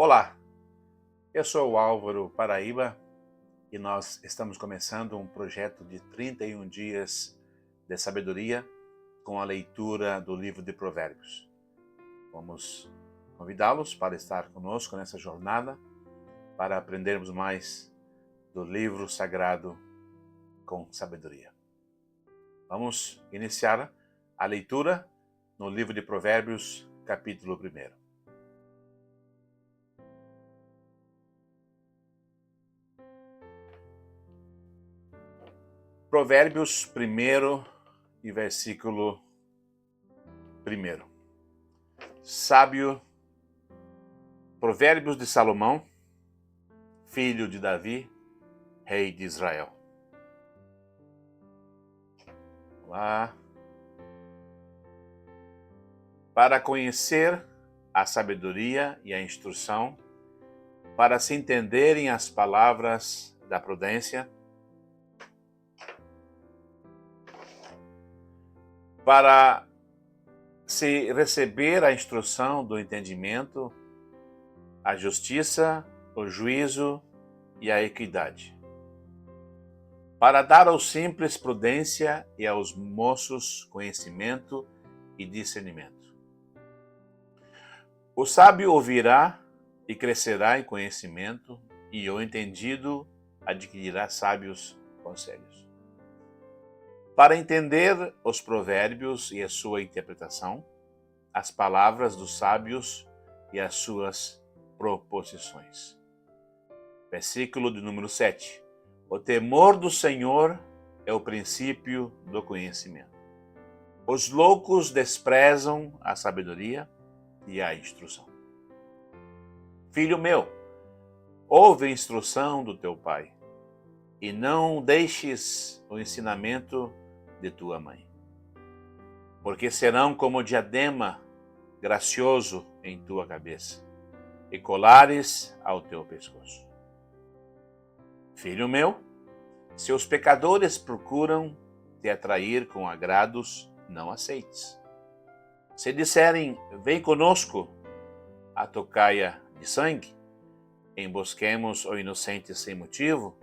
Olá, eu sou o Álvaro Paraíba e nós estamos começando um projeto de 31 dias de sabedoria com a leitura do livro de Provérbios. Vamos convidá-los para estar conosco nessa jornada, para aprendermos mais do livro sagrado com sabedoria. Vamos iniciar a leitura no livro de Provérbios, capítulo 1. Provérbios 1 e versículo 1. Sábio, Provérbios de Salomão, filho de Davi, rei de Israel. Lá. Para conhecer a sabedoria e a instrução, para se entenderem as palavras da prudência, para se receber a instrução do entendimento, a justiça, o juízo e a equidade. Para dar aos simples prudência e aos moços conhecimento e discernimento. O sábio ouvirá e crescerá em conhecimento, e o entendido adquirirá sábios conselhos. Para entender os provérbios e a sua interpretação, as palavras dos sábios e as suas proposições. Versículo de número 7. O temor do Senhor é o princípio do conhecimento. Os loucos desprezam a sabedoria e a instrução. Filho meu, ouve a instrução do teu pai, e não deixes o ensinamento de tua mãe, porque serão como diadema gracioso em tua cabeça e colares ao teu pescoço. Filho meu, se os pecadores procuram te atrair com agrados, não aceites. Se disserem, vem conosco a tocaia de sangue, embosquemos o inocente sem motivo,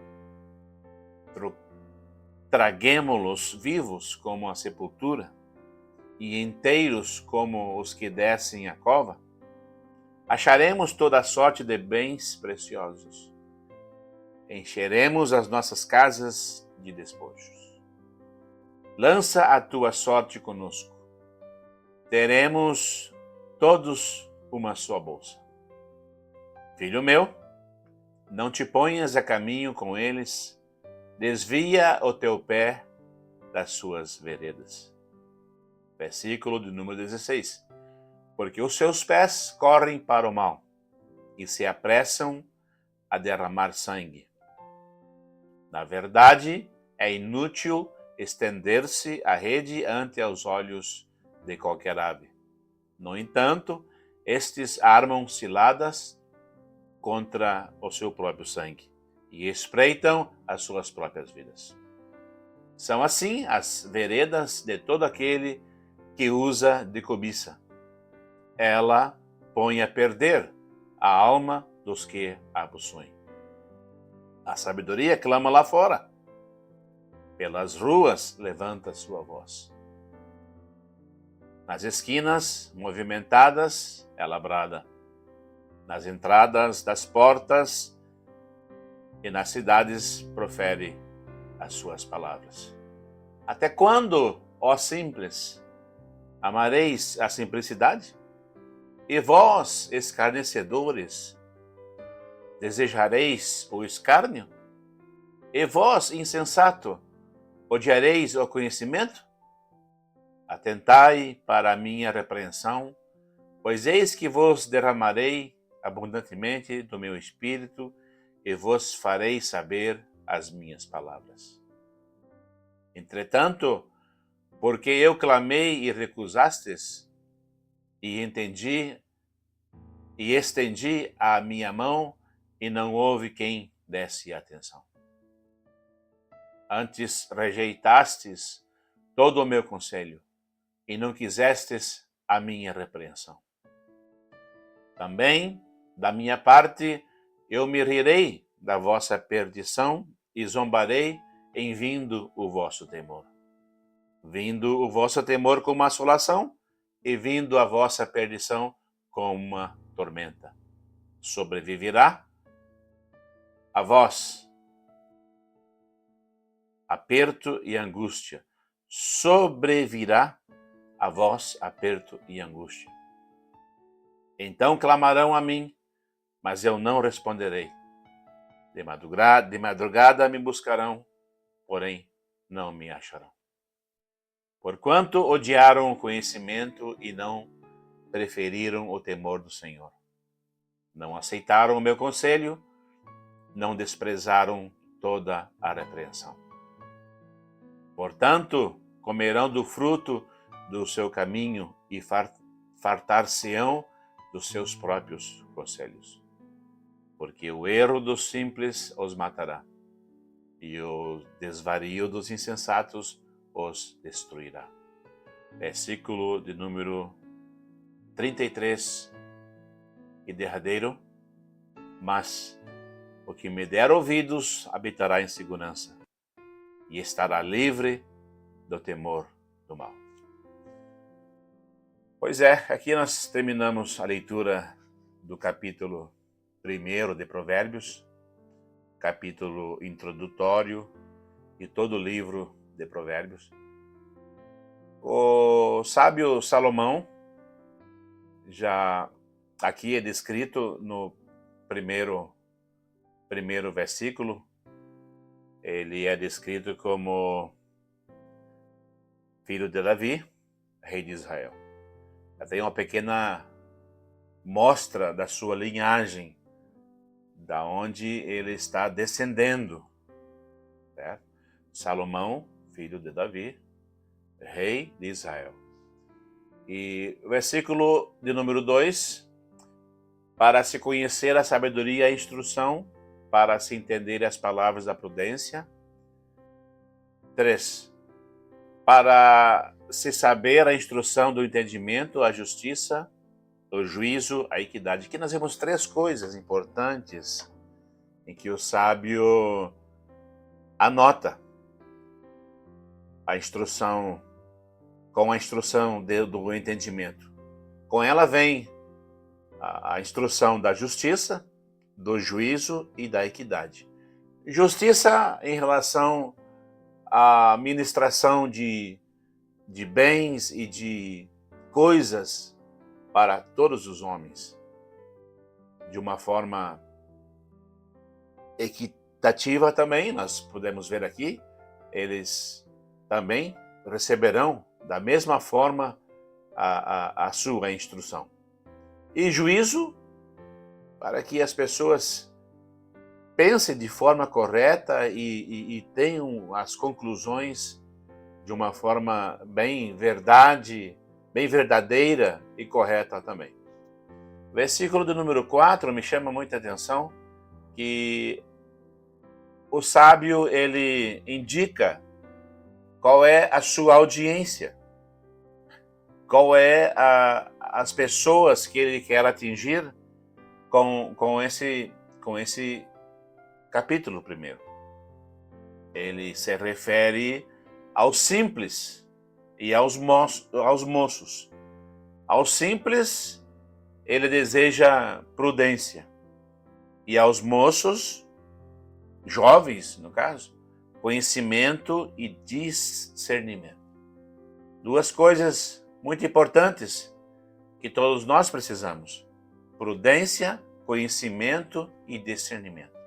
traguemo-los vivos como a sepultura, e inteiros como os que descem a cova, acharemos toda sorte de bens preciosos. Encheremos as nossas casas de despojos. Lança a tua sorte conosco. Teremos todos uma só bolsa. Filho meu, não te ponhas a caminho com eles, desvia o teu pé das suas veredas. Versículo de número 16. Porque os seus pés correm para o mal e se apressam a derramar sangue. Na verdade, é inútil estender-se a rede ante os olhos de qualquer ave. No entanto, estes armam ciladas contra o seu próprio sangue e espreitam as suas próprias vidas. São assim as veredas de todo aquele que usa de cobiça. Ela põe a perder a alma dos que a possuem. A sabedoria clama lá fora. Pelas ruas levanta sua voz. Nas esquinas movimentadas ela brada. Nas entradas das portas e nas cidades profere as suas palavras. Até quando, ó simples, amareis a simplicidade? E vós, escarnecedores, desejareis o escárnio? E vós, insensato, odiareis o conhecimento? Atentai para a minha repreensão, pois eis que vos derramarei abundantemente do meu espírito e vos farei saber as minhas palavras. Entretanto, porque eu clamei e recusastes, e estendi a minha mão, e não houve quem desse atenção. Antes rejeitastes todo o meu conselho, e não quisestes a minha repreensão. Também Da minha parte, eu me rirei da vossa perdição e zombarei em vindo o vosso temor. Vindo o vosso temor como assolação e vindo a vossa perdição como uma tormenta. Sobreviverá a vós aperto e angústia. Sobrevirá a vós aperto e angústia. Então clamarão a mim, mas eu não responderei. De madrugada me buscarão, porém não me acharão. Porquanto odiaram o conhecimento e não preferiram o temor do Senhor. Não aceitaram o meu conselho, não desprezaram toda a repreensão. Portanto, comerão do fruto do seu caminho e fartar-se-ão dos seus próprios conselhos. Porque o erro dos simples os matará, e o desvario dos insensatos os destruirá. Versículo de número 33 e derradeiro. Mas o que me der ouvidos habitará em segurança, e estará livre do temor do mal. Pois é, aqui nós terminamos a leitura do capítulo 1 de Provérbios, capítulo introdutório e todo o livro de Provérbios. O sábio Salomão, já aqui é descrito no primeiro versículo, ele é descrito como filho de Davi, rei de Israel. Tem uma pequena mostra da sua linhagem, da onde ele está descendendo, certo? Salomão, filho de Davi, rei de Israel. E o versículo de número 2, para se conhecer a sabedoria e a instrução, para se entender as palavras da prudência. 3, para se saber a instrução do entendimento, a justiça, o juízo, a equidade. Aqui nós vemos 3 coisas importantes em que o sábio anota a instrução, com a instrução do entendimento. Com ela vem a instrução da justiça, do juízo e da equidade. Justiça em relação à administração de bens e de coisas para todos os homens, de uma forma equitativa também, nós podemos ver aqui, eles também receberão da mesma forma a sua instrução. E juízo, para que as pessoas pensem de forma correta e tenham as conclusões de uma forma bem verdadeira e correta também. Versículo do número 4 me chama muita atenção, que o sábio, ele indica qual é a sua audiência, qual é as pessoas que ele quer atingir com esse capítulo primeiro. Ele se refere aos simples e aos moços. Aos simples, ele deseja prudência. E aos moços, jovens no caso, conhecimento e discernimento. 2 coisas muito importantes que todos nós precisamos: prudência, conhecimento e discernimento.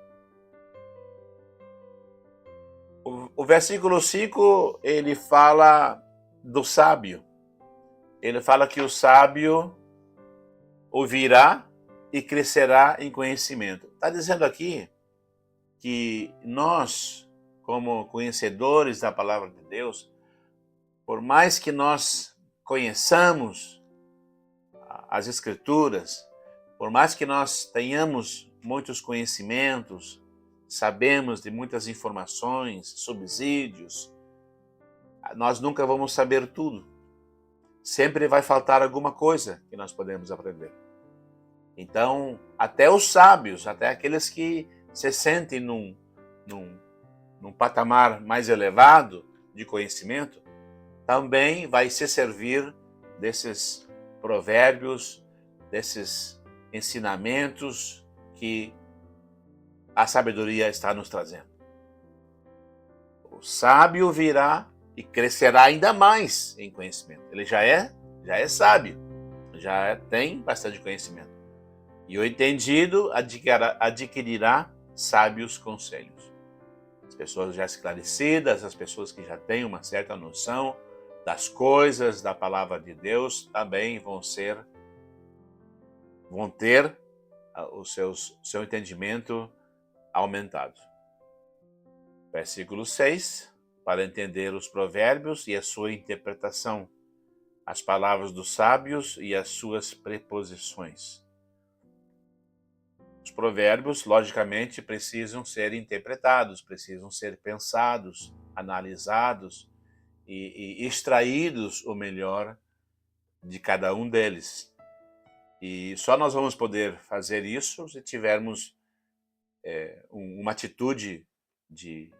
O versículo 5, ele fala do sábio. Ele fala que o sábio ouvirá e crescerá em conhecimento. Está dizendo aqui que nós, como conhecedores da palavra de Deus, por mais que nós conheçamos as Escrituras, por mais que nós tenhamos muitos conhecimentos, sabemos de muitas informações, subsídios, nós nunca vamos saber tudo. Sempre vai faltar alguma coisa que nós podemos aprender. Então, até os sábios, até aqueles que se sentem num patamar mais elevado de conhecimento, também vai se servir desses provérbios, desses ensinamentos que a sabedoria está nos trazendo. O sábio virá e crescerá ainda mais em conhecimento. Ele já é sábio, já tem bastante conhecimento. E o entendido adquirirá sábios conselhos. As pessoas já esclarecidas, as pessoas que já têm uma certa noção das coisas, da palavra de Deus, também vão ter o seu entendimento aumentado. Versículo 6, para entender os provérbios e a sua interpretação, as palavras dos sábios e as suas preposições. Os provérbios, logicamente, precisam ser interpretados, precisam ser pensados, analisados e extraídos o melhor de cada um deles. E só nós vamos poder fazer isso se tivermos uma atitude de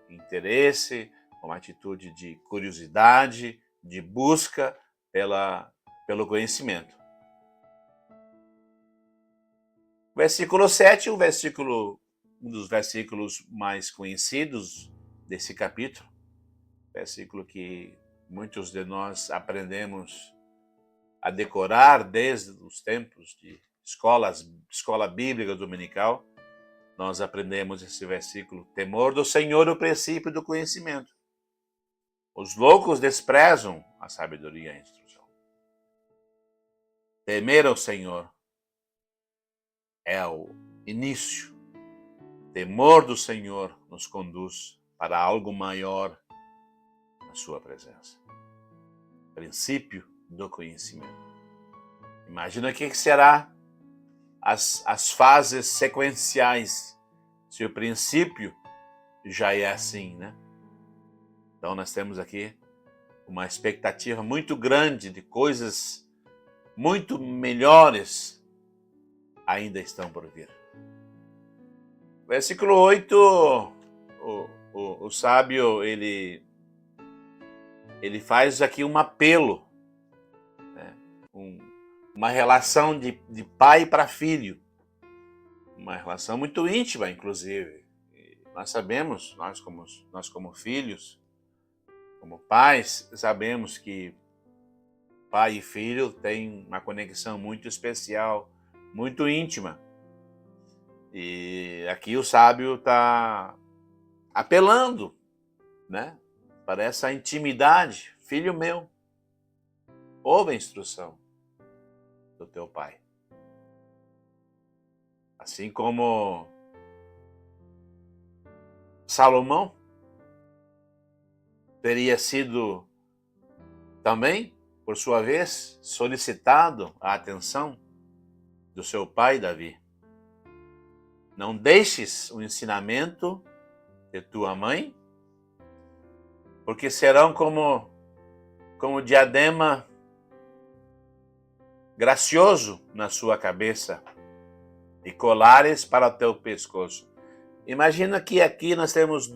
interesse, uma atitude de curiosidade, de busca pelo conhecimento. Versículo 7, um dos versículos mais conhecidos desse capítulo, versículo que muitos de nós aprendemos a decorar desde os tempos de escola bíblica dominical. Nós aprendemos esse versículo: temor do Senhor, o princípio do conhecimento. Os loucos desprezam a sabedoria e a instrução. Temer ao Senhor é o início. Temor do Senhor nos conduz para algo maior na sua presença. Princípio do conhecimento. Imagina o que será as fases sequenciais, se o princípio já é assim, né? Então nós temos aqui uma expectativa muito grande de coisas muito melhores ainda estão por vir. Versículo 8, o sábio, ele faz aqui um apelo, né? Uma relação de pai para filho, uma relação muito íntima, inclusive. E nós sabemos, nós como filhos, como pais, sabemos que pai e filho têm uma conexão muito especial, muito íntima. E aqui o sábio está apelando, né, para essa intimidade. Filho meu, ouve a instrução do teu pai. Assim como Salomão teria sido também, por sua vez, solicitado a atenção do seu pai Davi. Não deixes o ensinamento de tua mãe, porque serão como diadema gracioso na sua cabeça e colares para o teu pescoço. Imagina que aqui nós temos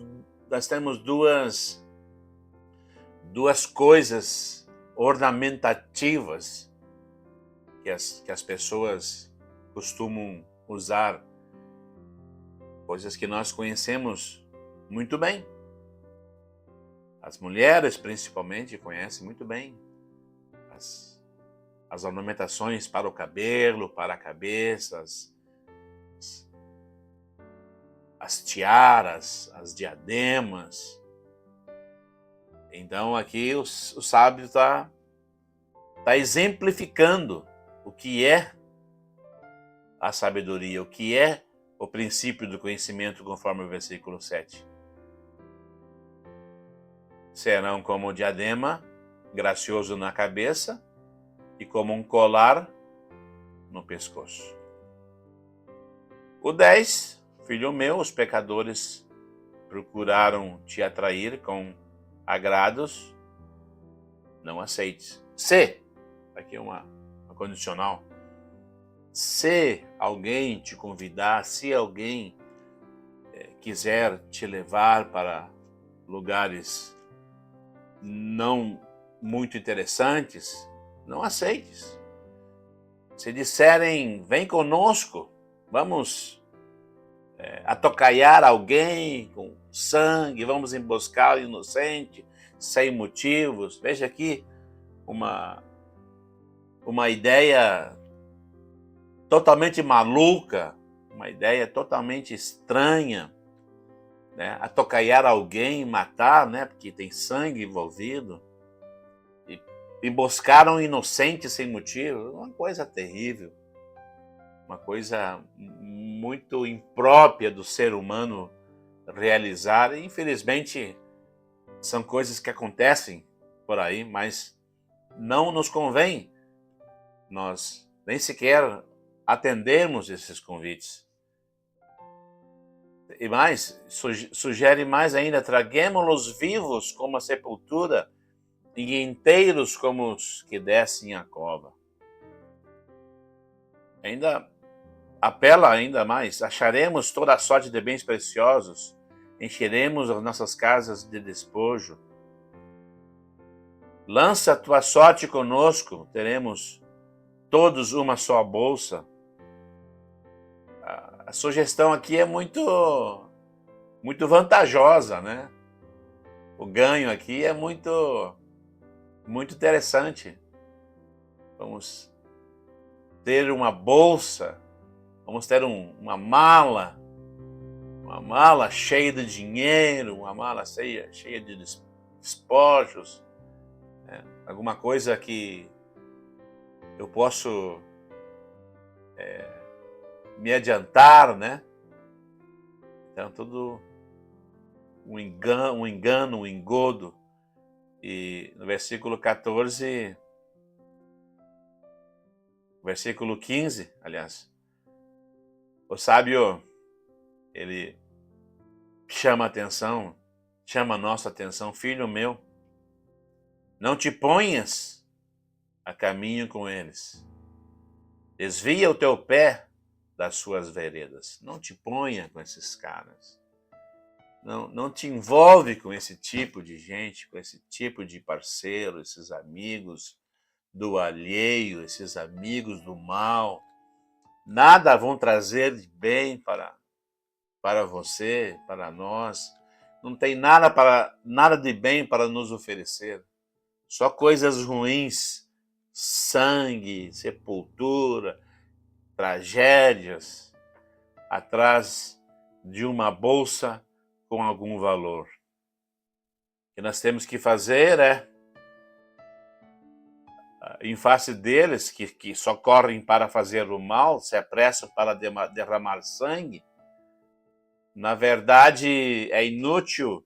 duas coisas ornamentativas que as pessoas costumam usar, coisas que nós conhecemos muito bem. As mulheres, principalmente, conhecem muito bem as ornamentações para o cabelo, para a cabeça, as tiaras, as diademas. Então aqui o sábio está exemplificando o que é a sabedoria, o que é o princípio do conhecimento, conforme o versículo 7. Serão como o diadema gracioso na cabeça e como um colar no pescoço. O 10, filho meu, os pecadores procuraram te atrair com agrados, não aceites. Se, aqui uma condicional, Se alguém te convidar, se alguém quiser te levar para lugares não muito interessantes, não aceites. Se disserem, vem conosco, vamos atocaiar alguém com sangue, vamos emboscar o inocente, sem motivos. Veja aqui uma ideia totalmente maluca, uma ideia totalmente estranha, né? Atocaiar alguém, matar, né? Porque tem sangue envolvido. E emboscaram um inocente sem motivo. Uma coisa terrível. Uma coisa muito imprópria do ser humano realizar. E, infelizmente, são coisas que acontecem por aí, mas não nos convém nós nem sequer atendermos esses convites. E mais, sugere mais ainda, traguemo-los vivos como a sepultura e inteiros como os que descem a cova. Ainda apela ainda mais, acharemos toda a sorte de bens preciosos, encheremos as nossas casas de despojo. Lança a tua sorte conosco, teremos todos uma só bolsa. A sugestão aqui é muito vantajosa, né? O ganho aqui é muito interessante. Vamos ter uma bolsa, vamos ter uma mala cheia de dinheiro, uma mala cheia de despojos, né? Alguma coisa que eu posso me adiantar, né? Então, tudo um engano, um engodo. E no versículo 14, versículo 15, aliás, o sábio, ele chama a nossa atenção, filho meu, não te ponhas a caminho com eles. Desvia o teu pé das suas veredas. Não te ponha com esses caras. Não te envolve com esse tipo de gente, com esse tipo de parceiro, esses amigos do alheio, esses amigos do mal. Nada vão trazer de bem para você, para nós. Não tem nada de bem para nos oferecer. Só coisas ruins, sangue, sepultura, tragédias, atrás de uma bolsa com algum valor. O que nós temos que fazer é, em face deles que só correm para fazer o mal, se apressam para derramar sangue, na verdade é inútil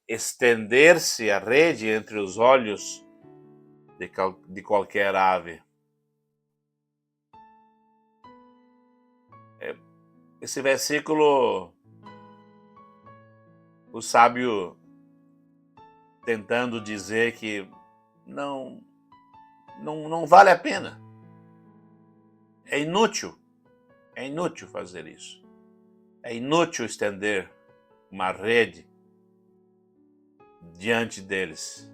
estender-se a rede entre os olhos de qualquer ave. Esse versículo, o sábio tentando dizer que não vale a pena. É inútil fazer isso. É inútil estender uma rede diante deles,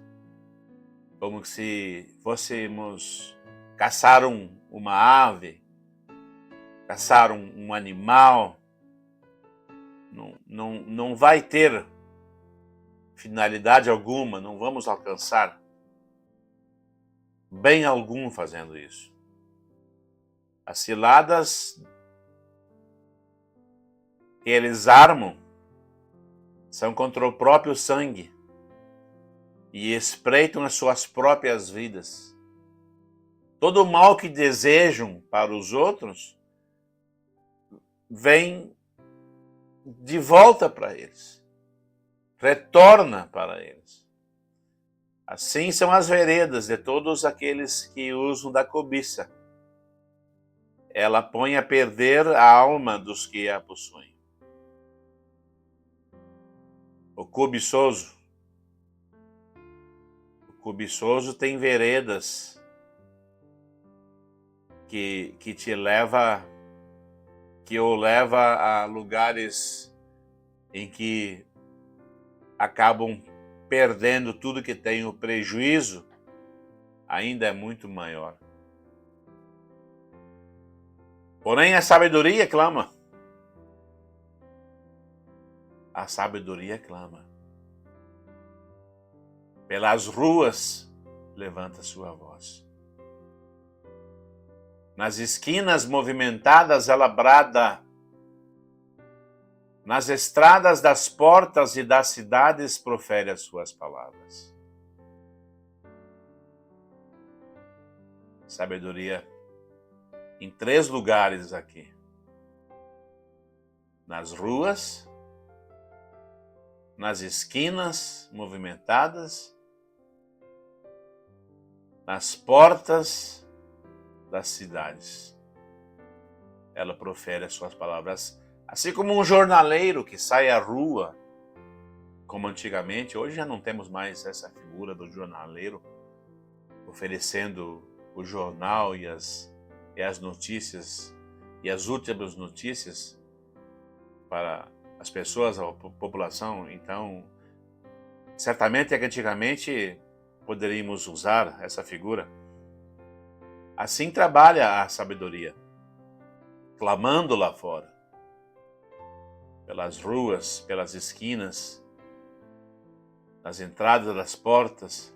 como se fôssemos caçar uma ave, caçar um animal. Não vai ter finalidade alguma, não vamos alcançar bem algum fazendo isso. As ciladas que eles armam são contra o próprio sangue e espreitam as suas próprias vidas. Todo o mal que desejam para os outros vem de volta para eles, retorna para eles. Assim são as veredas de todos aqueles que usam da cobiça. Ela põe a perder a alma dos que a possuem. O cobiçoso tem veredas que te leva, que o leva a lugares em que acabam perdendo tudo que tem, o prejuízo ainda é muito maior. Porém, a sabedoria clama. A sabedoria clama. Pelas ruas, levanta sua voz. Nas esquinas movimentadas, ela brada. Nas estradas das portas e das cidades, profere as suas palavras. Sabedoria em 3 lugares aqui. Nas ruas, nas esquinas movimentadas, nas portas das cidades. Ela profere as suas palavras. Assim como um jornaleiro que sai à rua, como antigamente, hoje já não temos mais essa figura do jornaleiro oferecendo o jornal e as notícias e as últimas notícias para as pessoas, a população. Então, certamente antigamente poderíamos usar essa figura. Assim trabalha a sabedoria, clamando lá fora, pelas ruas, pelas esquinas, nas entradas das portas.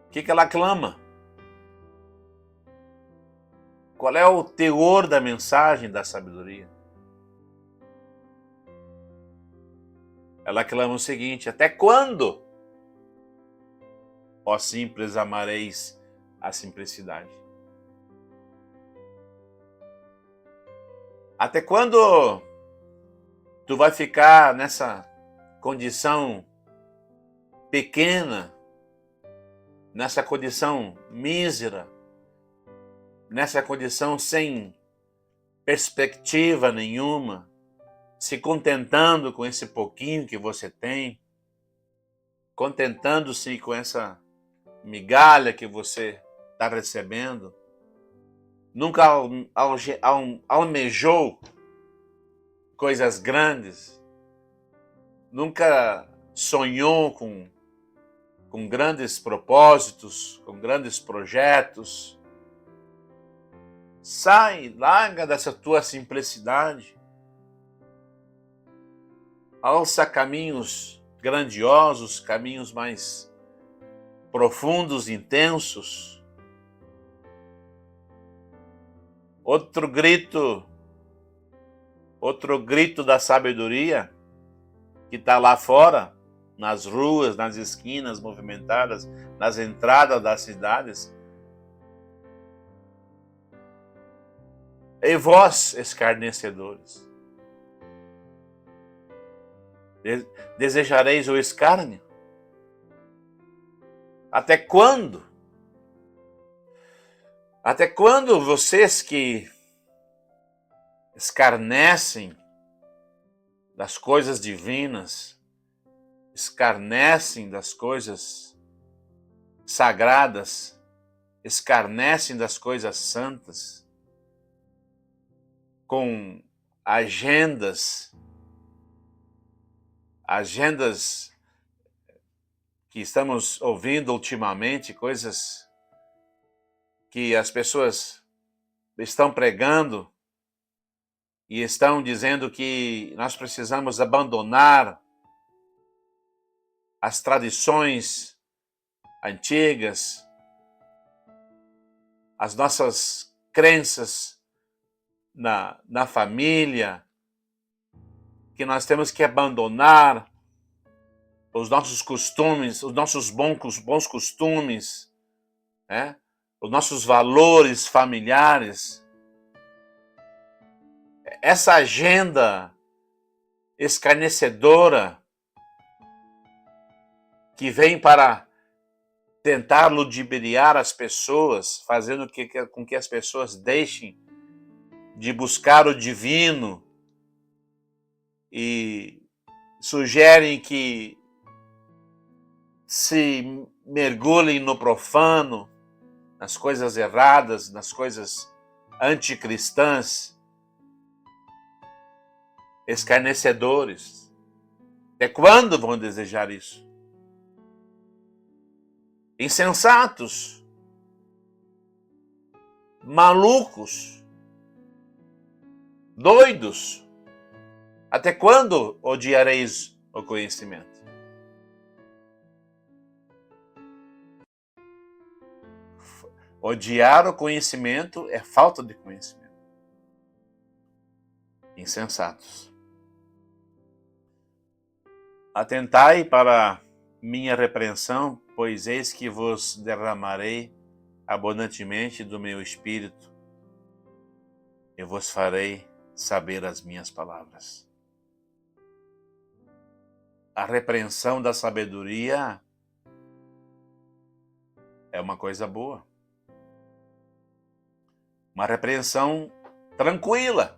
O que ela clama? Qual é o teor da mensagem da sabedoria? Ela clama o seguinte: até quando, ó simples, amareis a simplicidade? Até quando tu vai ficar nessa condição pequena, nessa condição mísera, nessa condição sem perspectiva nenhuma, se contentando com esse pouquinho que você tem, contentando-se com essa migalha que você está recebendo? Nunca almejou coisas grandes? Nunca sonhou com grandes propósitos, com grandes projetos? Sai, larga dessa tua simplicidade. Alça caminhos grandiosos, caminhos mais profundos, intensos. Outro grito da sabedoria que está lá fora, nas ruas, nas esquinas movimentadas, nas entradas das cidades. E vós, escarnecedores, desejareis o escárnio? Até quando? Até quando vocês que escarnecem das coisas divinas, escarnecem das coisas sagradas, escarnecem das coisas santas, com agendas que estamos ouvindo ultimamente, coisas que as pessoas estão pregando e estão dizendo que nós precisamos abandonar as tradições antigas, as nossas crenças na família, que nós temos que abandonar os nossos costumes, os nossos bons costumes, né? Os nossos valores familiares. Essa agenda escarnecedora que vem para tentar ludibriar as pessoas, fazendo com que as pessoas deixem de buscar o divino e sugerem que se mergulhem no profano, nas coisas erradas, nas coisas anticristãs, escarnecedores. Até quando vão desejar isso? Insensatos, malucos, doidos. Até quando odiareis o conhecimento? Odiar o conhecimento é falta de conhecimento. Insensatos. Atentai para minha repreensão, pois eis que vos derramarei abundantemente do meu espírito e vos farei saber as minhas palavras. A repreensão da sabedoria é uma coisa boa. Uma repreensão tranquila.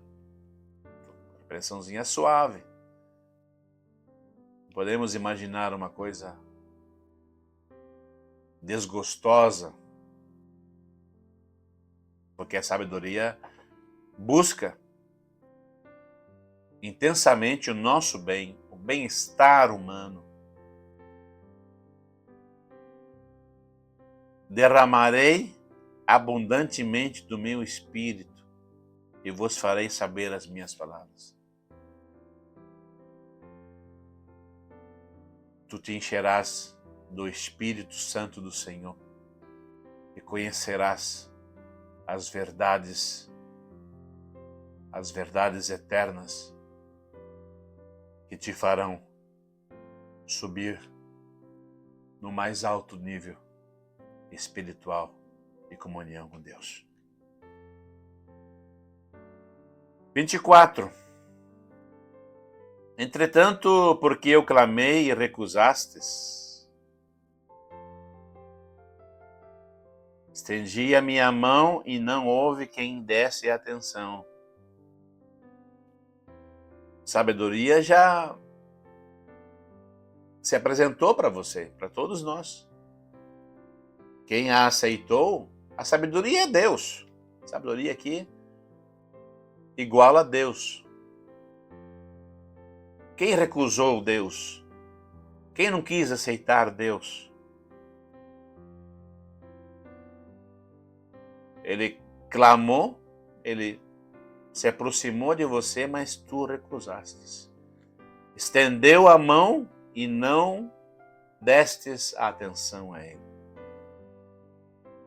Uma repreensãozinha suave. Podemos imaginar uma coisa desgostosa, porque a sabedoria busca intensamente o nosso bem, o bem-estar humano. Derramarei abundantemente do meu espírito e vos farei saber as minhas palavras. Tu te encherás do Espírito Santo do Senhor e conhecerás as verdades eternas que te farão subir no mais alto nível espiritual e comunhão com Deus. 24. Entretanto, porque eu clamei e recusastes, estendi a minha mão e não houve quem desse atenção. Sabedoria já se apresentou para você, para todos nós. Quem a aceitou, a sabedoria é Deus. A sabedoria aqui igual a Deus. Quem recusou Deus? Quem não quis aceitar Deus? Ele clamou, ele se aproximou de você, mas tu recusastes. Estendeu a mão e não destes atenção a ele.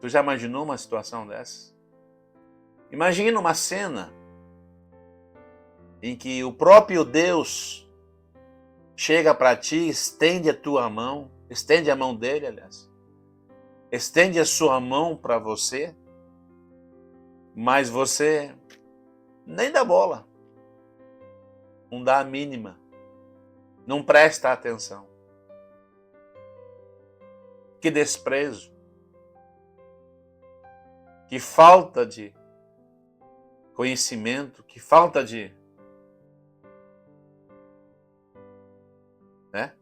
Tu já imaginou uma situação dessa? Imagina uma cena em que o próprio Deus chega para ti, estende a tua mão, estende a mão dele, aliás, estende a sua mão para você, mas você nem dá bola, não dá a mínima, não presta atenção. Que desprezo, que falta de conhecimento, que falta de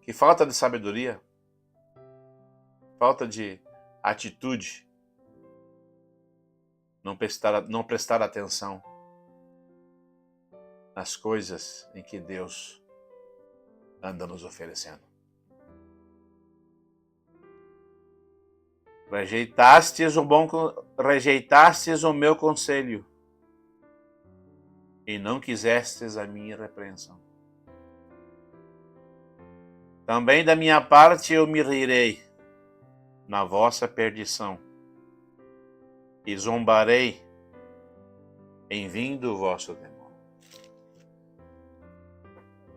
que falta de sabedoria, falta de atitude, não prestar atenção nas coisas em que Deus anda nos oferecendo. Rejeitastes o meu conselho e não quisestes a minha repreensão. Também da minha parte eu me rirei na vossa perdição e zombarei em vindo o vosso temor.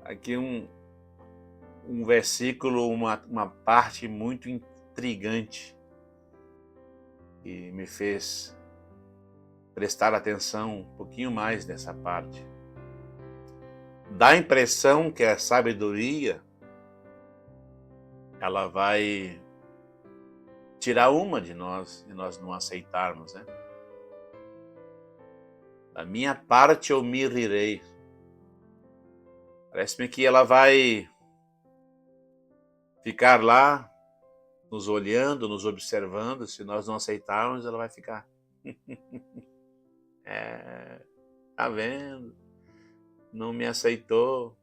Aqui um versículo, uma parte muito intrigante que me fez prestar atenção um pouquinho mais nessa parte. Dá a impressão que a sabedoria ela vai tirar uma de nós e nós não aceitarmos, né? Da minha parte eu me rirei. Parece-me que ela vai ficar lá nos olhando, nos observando. Se nós não aceitarmos, ela vai ficar. Tá vendo? Não me aceitou.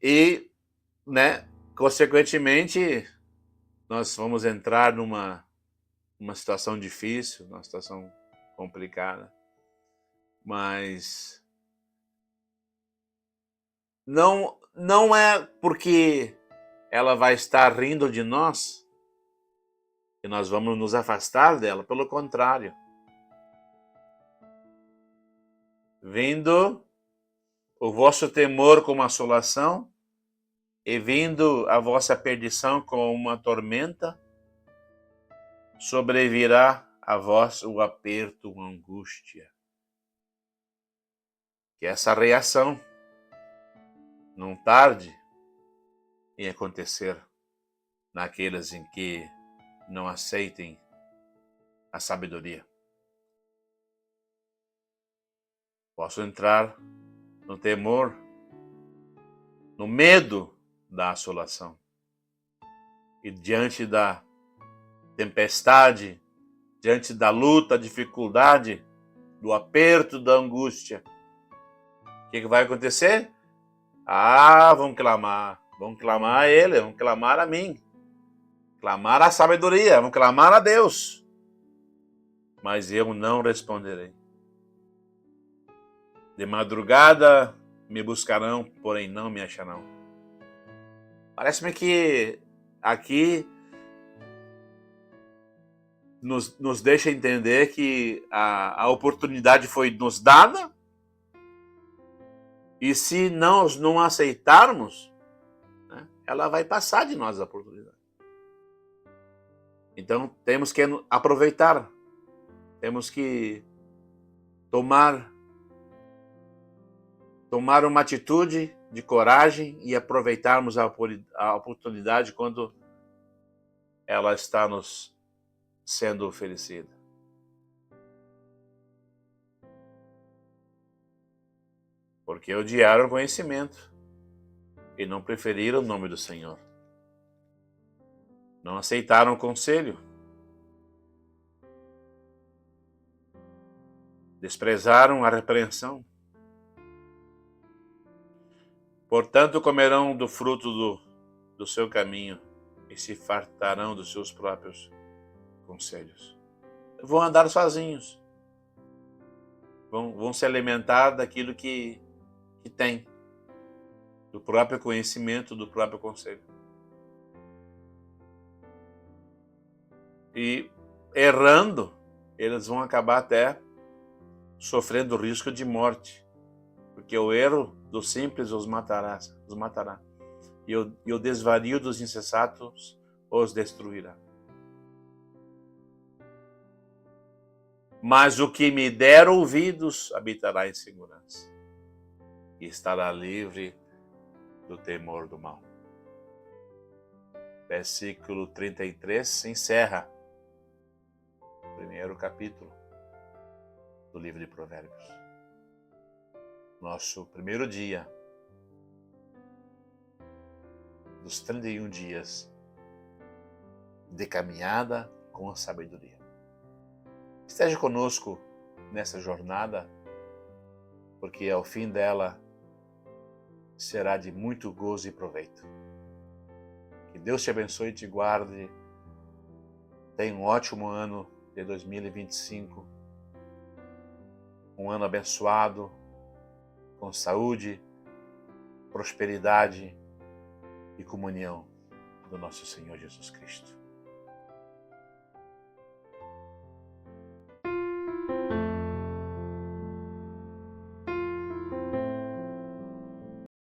E, né, consequentemente, nós vamos entrar numa situação difícil, numa situação complicada. Mas não é porque ela vai estar rindo de nós que nós vamos nos afastar dela. Pelo contrário. Vindo o vosso temor como assolação, e vindo a vossa perdição como uma tormenta, sobrevirá a vós o aperto, a angústia. Que essa reação não tarde em acontecer naqueles em que não aceitem a sabedoria. Posso entrar no temor, no medo da assolação. E diante da tempestade, diante da luta, dificuldade, do aperto, da angústia, o que vai acontecer? Vamos clamar a Ele, vamos clamar a mim, clamar a sabedoria, vamos clamar a Deus, mas eu não responderei. De madrugada me buscarão, porém não me acharão. Parece-me que aqui nos deixa entender que a oportunidade foi nos dada, e se nós não aceitarmos, né, ela vai passar de nós a oportunidade. Então temos que aproveitar, temos que tomar uma atitude de coragem e aproveitarmos a oportunidade quando ela está nos sendo oferecida. Porque odiaram o conhecimento e não preferiram o nome do Senhor. Não aceitaram o conselho. Desprezaram a repreensão. Portanto, comerão do fruto do seu caminho e se fartarão dos seus próprios conselhos. Vão andar sozinhos. Vão se alimentar daquilo que tem, do próprio conhecimento, do próprio conselho. E errando, eles vão acabar até sofrendo risco de morte, porque o erro dos simples os matará, e o desvario dos insensatos os destruirá. Mas o que me der ouvidos habitará em segurança e estará livre do temor do mal. Versículo 33 encerra o primeiro capítulo do livro de Provérbios. Nosso primeiro dia dos 31 dias de caminhada com a sabedoria. Esteja conosco nessa jornada, porque ao fim dela será de muito gozo e proveito. Que Deus te abençoe e te guarde. Tenha um ótimo ano de 2025. Um ano abençoado, com saúde, prosperidade e comunhão do nosso Senhor Jesus Cristo.